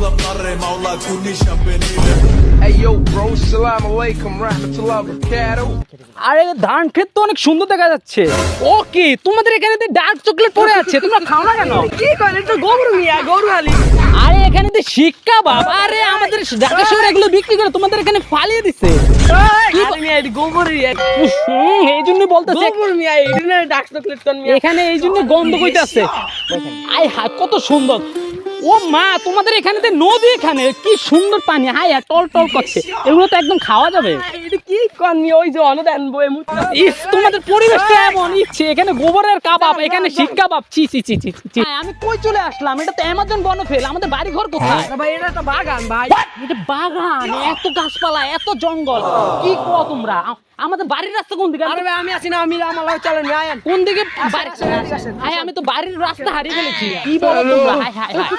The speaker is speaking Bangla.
Hey yo bro, salam alaikum rahmatullahi wa barakatuh. আরে ধান ক্ষেত তো অনেক সুন্দর দেখা যাচ্ছে। ওকে, তোমাদের এখানে তো ডার্ক চকলেট পড়ে আছে, তোমরা খাও না কেন? কি করে তো গরু মিয়া গরু হালি আরে এখানে তো শিক্ষা বাবা, আরে আমাদের ঢাকা শহরে এগুলো বিক্রি করে তোমাদের এখানে ফালিয়ে দিছে। আরে মিয়া এই গোবর এই জন্যই বলতেছে গোবর মিয়া এই দিনে ডার্ক চকলেট কোন মিয়া এখানে এই জন্য গন্ধ কইতাছে। আই হা কত সুন্দর। ও মা, তোমাদের এখানে তো নদী, এখানে কি সুন্দর পানি, হাই টল টল করছে। এগুলো তো একদম খাওয়া যাবে। এটা কি কোন মিয়া ওই যে অনুদান বই মুতলা ইস, তোমাদের পরিবেশটা এমন ইচ্ছে, এখানে গোবরের কাবাব, এখানে শিক কাবাব, চি চি চি চি চি। আমি কই চলে আসলাম? এটা তো অ্যামাজন বনফেল, আমাদের বাড়ি ঘর কোথায়? ভাই এটা তো বাগান ভাই এটা বাগান, এত গাছপালা, এত জঙ্গল, কি কো তোমরা? আমাদের বাড়ির রাস্তা কোন দিকে? আরে ভাই আমি আছি না, আমি আমার চলেন ভাই কোন দিকে বাড়ি? আসেন, আসেন, আসেন। হাই, আমি তো বাড়ির রাস্তা হারিয়ে ফেলেছি। কি বলো তোমরা? High high high.